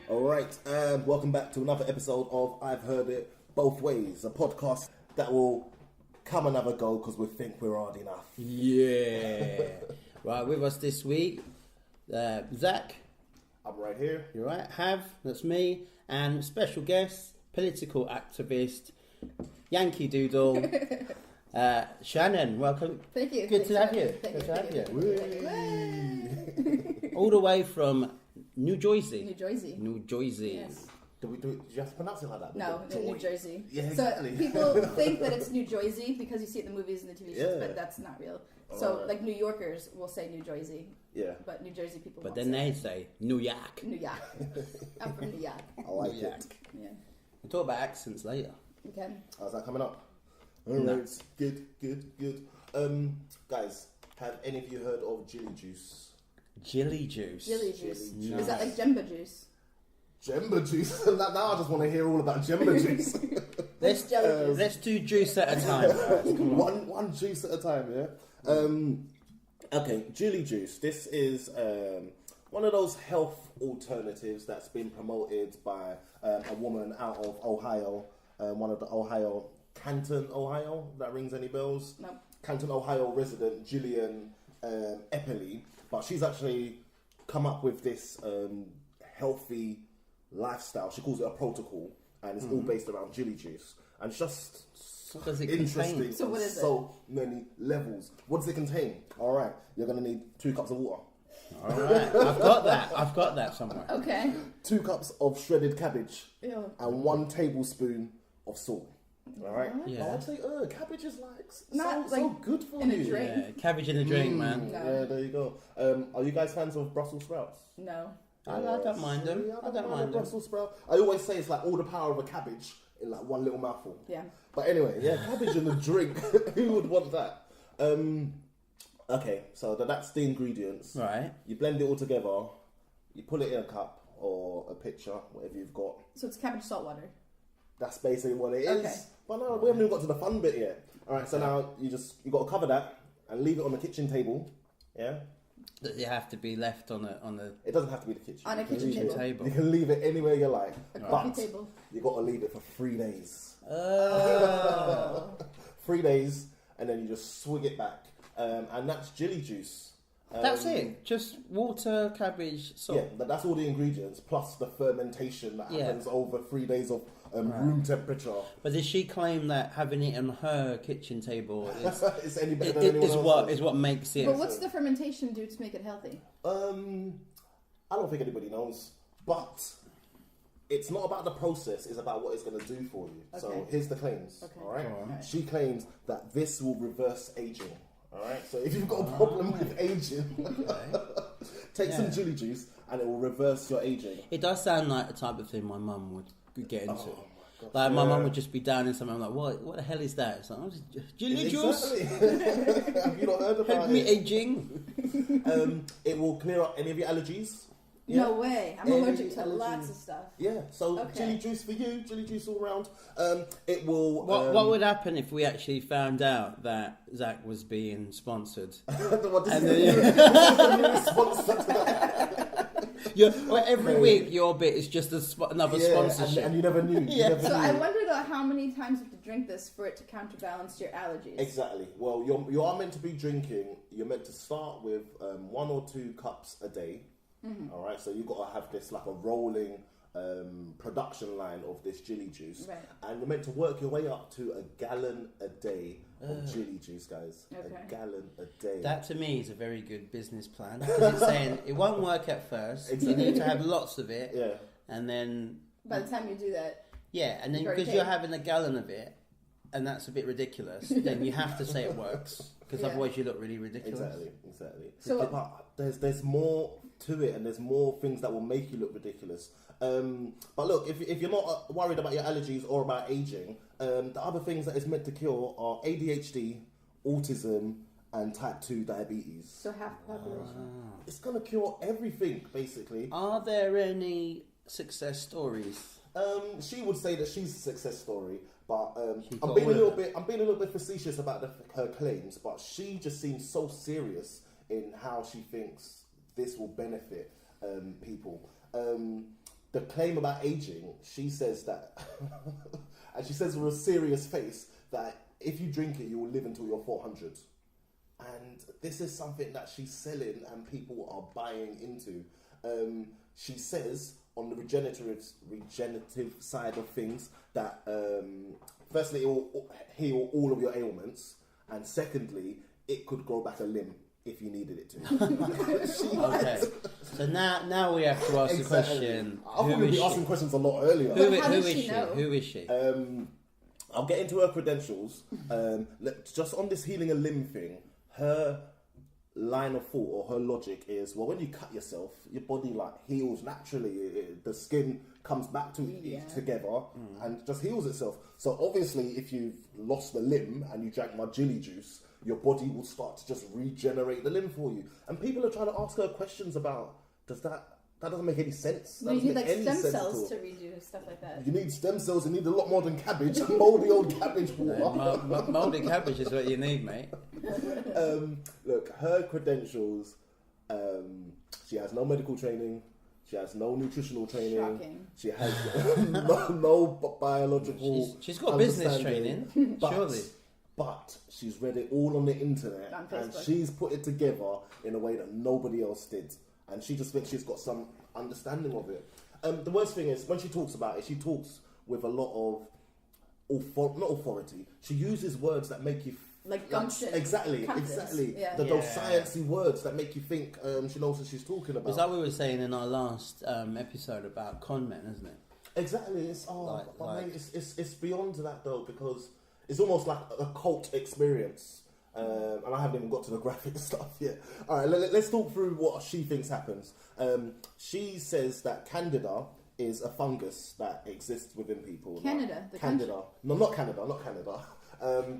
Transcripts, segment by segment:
All right, welcome back to another episode of I've Heard It Both Ways, a podcast that will come another go because we think we're hard enough. Yeah. Right, with us this week, Zack. I'm right here. You're right. Have, that's me, and special guest, political activist, Yankee Doodle, Shannon. Welcome. Thank you. Good to have you. Good to have you. All the way from New Jersey. New Jersey. New Jersey. Yes. Did you have to pronounce it like that? No, New Jersey. Yeah, exactly. So people think that it's New Jersey because you see it in the movies and the TV shows, but that's not real. So like New Yorkers will say New Jersey. Yeah. But New Jersey people But won't then say they say New York. New York. I'm from New York. I like New it. York. Yeah. We'll talk about accents later. Okay. How's that coming up? All right, good. Guys, have any of you heard of Jilly Juice? Jilly Juice. Jilly Juice. Jilly Is that like Jemba Juice? Jemba Juice? Now I just want to hear all about Jemba Juice. Let's do juice at a time, guys. Come on. One juice at a time, yeah? Okay, Jilly Juice. This is one of those health alternatives that's been promoted by a woman out of Ohio, one of the Canton, Ohio. That rings any bells? No. Canton, Ohio resident Jillian Eppley, but she's actually come up with this healthy lifestyle. She calls it a protocol, and it's all based around Jilly Juice. And it's just What does it interesting. contain? So what is it? So many levels. What does it contain? All right, you're gonna need 2 cups of water, All right, I've got that somewhere. Okay. 2 cups of shredded cabbage, Ew. and 1 tablespoon of salt. All right. Yeah. Oh, I'd say, cabbage is like Not so like good for in a you. drink. Yeah, cabbage in a drink, man. No. Yeah, there you go. Are you guys fans of Brussels sprouts? No. I don't mind them. See, I don't mind them. Brussels sprout. I always say it's like all the power of a cabbage in like one little mouthful. Yeah. But anyway, yeah, cabbage in a drink. Who would want that? Okay, so that's the ingredients. Right. You blend it all together. You put it in a cup or a pitcher, whatever you've got. So it's cabbage salt water. That's basically what it is. Okay. But no, we haven't even got to the fun bit yet. All right, so now you got to cover that and leave it on the kitchen table. Yeah. You have to be left on a It doesn't have to be the kitchen. On a You can kitchen leave it- table. You can leave it anywhere you like. A But coffee table. you got to leave it for 3 days. Oh. 3 days, and then you just swig it back. And that's Jilly Juice. That's it. Just water, cabbage, salt. Yeah, that's all the ingredients, plus the fermentation that happens over 3 days of room temperature. But does she claim that having it on her kitchen table It's any better than anyone else's. is what makes it? But what's the fermentation do to make it healthy? I don't think anybody knows, but it's not about the process, it's about what it's going to do for you. Okay. So here's the claims, Okay. all right? Alright. She claims that this will reverse aging, all right? So if you've got a problem with aging, take some Jilly Juice and it will reverse your aging. It does sound like the type of thing my mum would get into. Oh, my God. Like my mum would just be down in something. I'm like, what the hell is that? It's like, oh, it's Jilly Juice. Exactly. Have you not heard about Help me it? aging. It will clear up any of your allergies. No way. I'm Any allergic to allergy- lots of stuff. Yeah, so Okay. Jilly Juice for you, Jilly Juice all round. It will... What would happen if we actually found out that Zack was being sponsored? what does And it then sponsor to that? every week your bit is just another sponsorship. and you never knew. Yeah. You never So knew. I wonder though how many times you have to drink this for it to counterbalance your allergies. Exactly. Well, you are meant to be drinking. You're meant to start with 1 or 2 cups a day. Mm-hmm. All right. So you've got to have this like a rolling production line of this Jilly Juice, Right. and you're meant to work your way up to 1 gallon a day of Jilly Juice, guys. Okay. 1 gallon a day. That to me is a very good business plan because it's saying it won't work at first. Exactly. You need to have lots of it, yeah. and then By the time you do that, and then You've already because you're paid. having 1 gallon of it, and that's a bit ridiculous. Then you have to say it works because Yeah. otherwise you look really ridiculous. Exactly. So- But there's more to it, and there's more things that will make you look ridiculous. But look, if you're not worried about your allergies or about aging, the other things that it's meant to cure are ADHD, autism, and type 2 diabetes. so half the population. It's gonna cure everything, basically. Are there any success stories? She would say that she's a success story, but She I'm got being a all little of it. bit facetious about her claims. But she just seems so serious in how she thinks this will benefit people. the claim about aging, she says that, and she says with a serious face that if you drink it, you will live until you're 400. And this is something that she's selling and people are buying into. She says on the regenerative side of things that firstly, it will heal all of your ailments, and secondly, it could grow back a limb if you needed it to. Okay. So now we have to ask the question. I thought we'd be asking questions a lot earlier. Who is she? I'll get into her credentials. Just on this healing a limb thing, her line of thought or her logic is, well, when you cut yourself, your body like heals naturally. The skin comes back together and just heals itself. So obviously, if you've lost the limb and you drank my Jilly Juice, your body will start to just regenerate the limb for you. And people are trying to ask her questions about, that doesn't make any sense. Well, you need like stem cells to redo stuff like that. You need stem cells. You need a lot more than cabbage. Mouldy old cabbage water. Mouldy cabbage is what you need, mate. Look, her credentials. She has no medical training. She has no nutritional training. Shocking. She has no biological. She's got business training, surely. But she's read it all on the internet, and she's put it together in a way that nobody else did. And she just thinks she's got some understanding of it. The worst thing is, when she talks about it, she talks with a lot of not authority. She uses words that make you like gumption. Exactly. Yeah. Those sciencey words that make you think she knows what she's talking about. It's like we were saying in our last episode about con men, isn't it? Exactly. It's beyond that though, because it's almost like a cult experience. And I haven't even got to the graphic stuff yet. All right, let's talk through what she thinks happens. She says that Candida is a fungus that exists within people. Candida? Candida. No, not Canada, not Canada.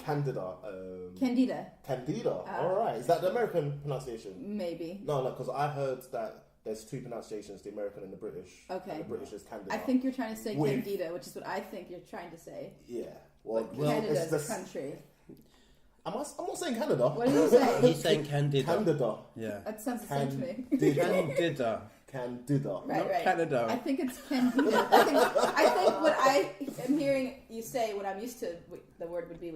Candida. Candida. Candida. All right. Is that the American pronunciation? Maybe. No, because I heard that there's two pronunciations, the American and the British. Okay. And the British is Candida. I think you're trying to say Candida, which is what I think you're trying to say. Yeah. Well, Canada is a country. I'm not saying Canada. What did you say? He's saying Candida. Candida. Yeah. That sounds the same to me. Candida. Right. Canada. I think it's Candida. I think what I am hearing you say, what I'm used to, the word would be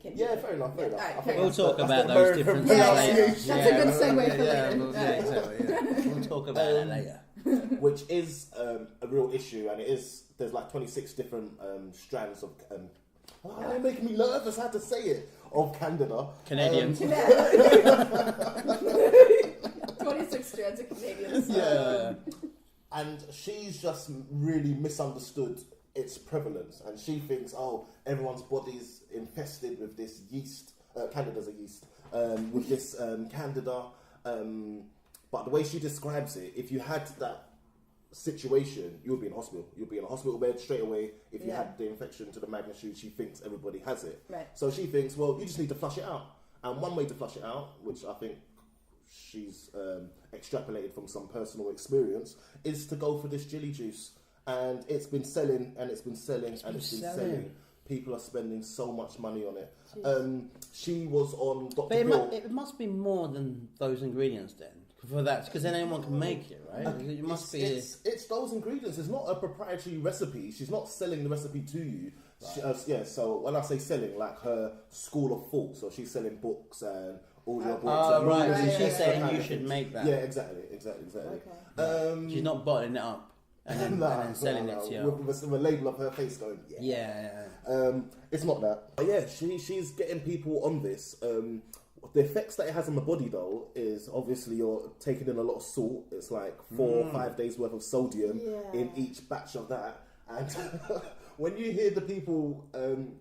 Candida. Yeah, fair enough. Right, we'll talk about those different later. That's a good segue for later. Exactly. We'll talk about that later. Which is a real issue, and there's like 26 different strands of. They're making me nervous how to say it. Of Candida. Canadians. 26 strands of Canadians. Yeah. And she's just really misunderstood its prevalence. And she thinks, everyone's body's infested with this yeast. Candida's a yeast. With this Candida. But the way she describes it, if you had that situation, you would be in hospital. You'd be in a hospital bed straight away if you had the infection to the magnitude she thinks everybody has it. Right. So she thinks, well, you just need to flush it out. And one way to flush it out, which I think she's extrapolated from some personal experience, is to go for this Jilly Juice. And it's been selling, and it's been selling, and it's been selling. People are spending so much money on it. She was on Dr. Bill. It must be more than those ingredients then. For that, because then anyone can make it, right? It must be. It's those ingredients. It's not a proprietary recipe. She's not selling the recipe to you. Right. So when I say selling, like her school of thought, so she's selling books and audio books. Oh, right. So she's saying you should make that. Yeah, exactly. Okay. She's not bottling it up and then selling it to you. With a label of her face going, yeah. It's not that. But yeah, she's getting people on this. The effects that it has on the body, though, is obviously you're taking in a lot of salt. It's like 4 or 5 days worth of sodium in each batch of that. And when you hear the people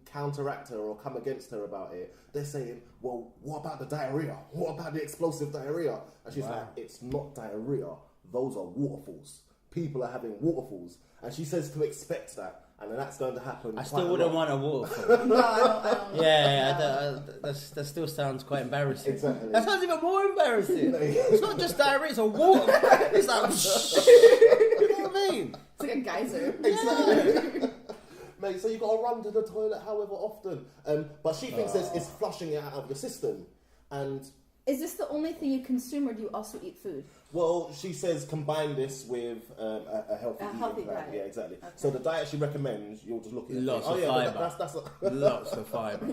counteract her or come against her about it, they're saying, well, what about the diarrhea? What about the explosive diarrhea? And she's like, it's not diarrhea. Those are waterfalls. People are having waterfalls. And she says to expect that. And then that's going to happen. I still wouldn't want a waterfall. No, I don't. That still sounds quite embarrassing. Exactly. That sounds even more embarrassing. It's not just diarrhea, it's a waterfall. It's like, you know what I mean? It's like a geyser. Exactly. Mate, so you've got to run to the toilet however often. But she thinks it's flushing it out of your system. And Is this the only thing you consume, or do you also eat food? Well, she says combine this with a healthy eating plan. diet. Yeah, exactly. Okay. So the diet she recommends, you'll just look at Lots it. of fibre. Lots of fibre.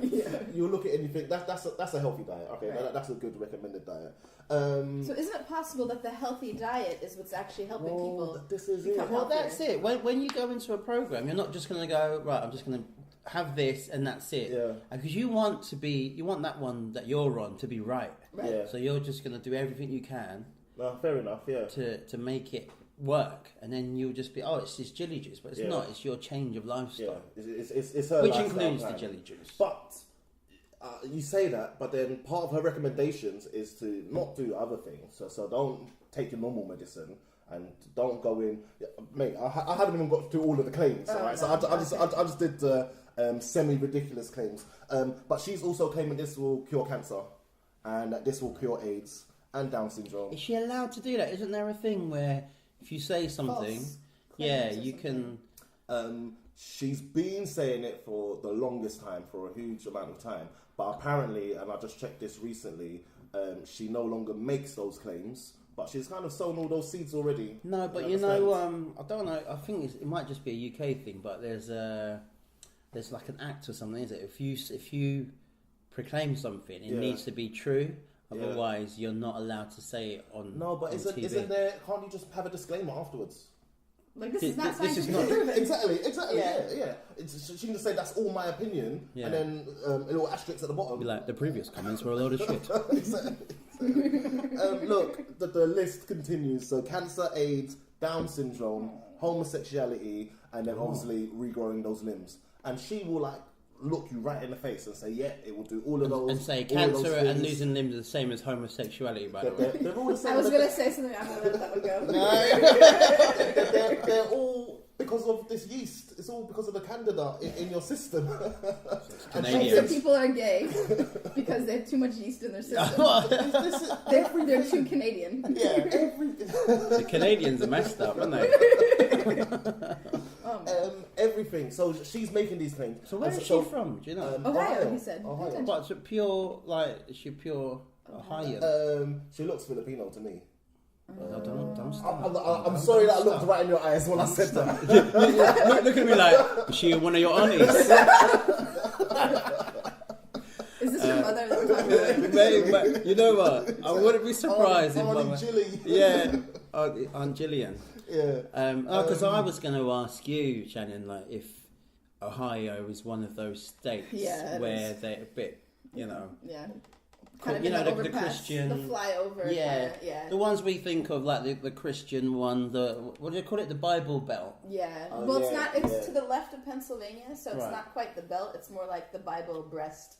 You'll look at anything. That's a healthy diet. Okay, Right. that's a good recommended diet. So isn't it possible that the healthy diet is what's actually helping people? This is it. become Well, healthier? that's it. When you go into a program, you're not just going to go, right, I'm just going to have this and that's it. Yeah. Because you want that one that you're on to be right. Right. Yeah. So you're just going to do everything you can No, fair enough. Yeah. to make it work, and then you'll just be, it's this Jilly Juice, but it's Yeah. not. It's your change of Yeah. lifestyle, It's her which lifestyle includes plan. the Jilly Juice. But you say that, but then part of her recommendations is to not do other things. So don't take your normal medicine and don't go in. Mate, I haven't even got through all of the claims. Oh, alright, no, so I just did the semi-ridiculous claims. But she's also claiming this will cure cancer and that this will cure AIDS and Down syndrome. Is she allowed to do that? Isn't there a thing where if you say something, False yeah, claims or you can. She's been saying it for the longest time, for a huge amount of time. But apparently, and I just checked this recently, she no longer makes those claims. But she's kind of sown all those seeds already. No, but you understand? I don't know. I think it might just be a UK thing, but there's like an act or something, is it? If you proclaim something, it Yeah. needs to be true. Yeah. Otherwise, you're not allowed to say it on. No, but on isn't TV. there? Can't you just have a disclaimer afterwards? Like this This- is not this is scientifically not- proven. Exactly. Yeah. Yeah. She can just say that's all my opinion, Yeah. and then a little asterisk at the bottom. Be like, the previous comments were a load of shit. Exactly. Look, the list continues. So cancer, AIDS, Down syndrome, homosexuality, and then obviously regrowing those limbs. And she will look you right in the face and say, yeah, it will do all of those. And say all of those cancer and things. losing limbs are the same as homosexuality, by the way. They're all the same. I was gonna say something. I'm gonna let that one go. They're all because of this yeast. It's all because of the candida in your system. And Canadian. Like, some people are gay because they have too much yeast in their system. They're too Canadian. Yeah, The Canadians are messed up, aren't they? everything. So she's making these things. So where is she from? Do you know? Ohio, he said. Ohio. But it's pure, is she pure Ohio? She looks Filipino to me. No, don't start. I'm sorry that I looked right in your eyes when I said that. Look at me like, is she one of your aunties? Is this your mother that we're talking about? Mate, you know what? I wouldn't be surprised if Auntie Mama... Jilly. Yeah, Aunt Gillian. Yeah. Because I was going to ask you, Shannon, if Ohio is one of those states Yeah, it where is. they're a bit, Yeah. Kind Kind of, of the overpass, Christian, the flyover. yeah, Yeah. the ones we think of, like the Christian one, what do you call it, the Bible Belt? Yeah. Oh, Well, it's yeah, not. It's yeah. to the left of Pennsylvania, so it's Right. not quite the belt. It's more like the Bible breast.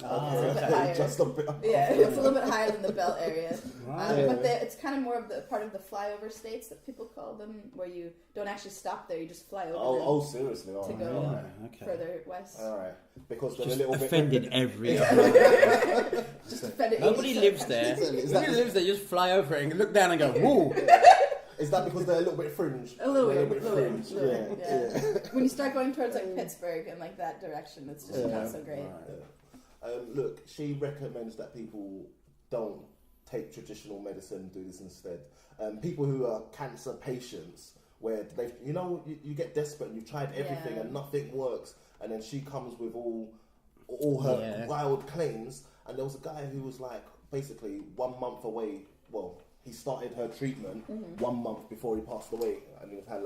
Oh, It's a bit okay. higher. Just a bit. Yeah, it's a little bit higher than the belt area. Right. But it's kind of more of the part of the flyover states that people call them, where you don't actually stop there; you just fly over them Oh, seriously? All to right. go Yeah, okay. further west. All right. Because they're Just a little offended bit. every Just offended Nobody 80%. lives there. Is Nobody lives there. You just fly over it and look down and go, whoa. Is that because they're a little bit fringe? A little They're bit, fringe. Yeah. When you start going towards like Pittsburgh and like that direction, it's just not so great. Look, she recommends that people don't take traditional medicine, do this instead. People who are cancer patients, where you get desperate and you've tried everything and nothing works, and then she comes with all her wild claims. And there was a guy who was basically 1 month away. Well, he started her treatment 1 month before he passed away, and he had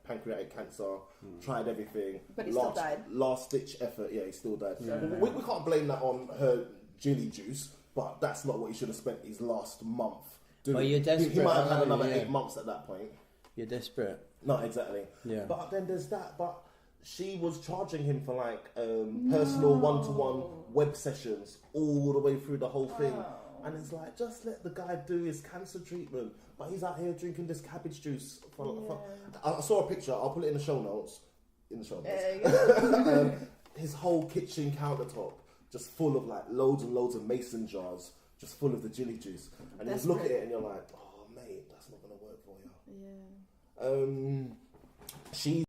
pancreatic cancer. Tried everything, but he still died. Last ditch effort. Yeah, he still died. We can't blame that on her Jilly Juice, but that's not what he should have spent his last month doing. Well, you're desperate. He might have had another Yeah. 8 months at that point. You're desperate. No, exactly. Yeah. But then there's that. But she was charging him for personal one-to-one web sessions all the way through the whole thing. And it's just let the guy do his cancer treatment. But he's out here drinking this cabbage juice. I saw a picture. I'll put it in the show notes. His whole kitchen countertop just full of loads and loads of mason jars, just full of the Jilly Juice. And you just look at it and you're like, oh mate, that's not going to work for you. Yeah. She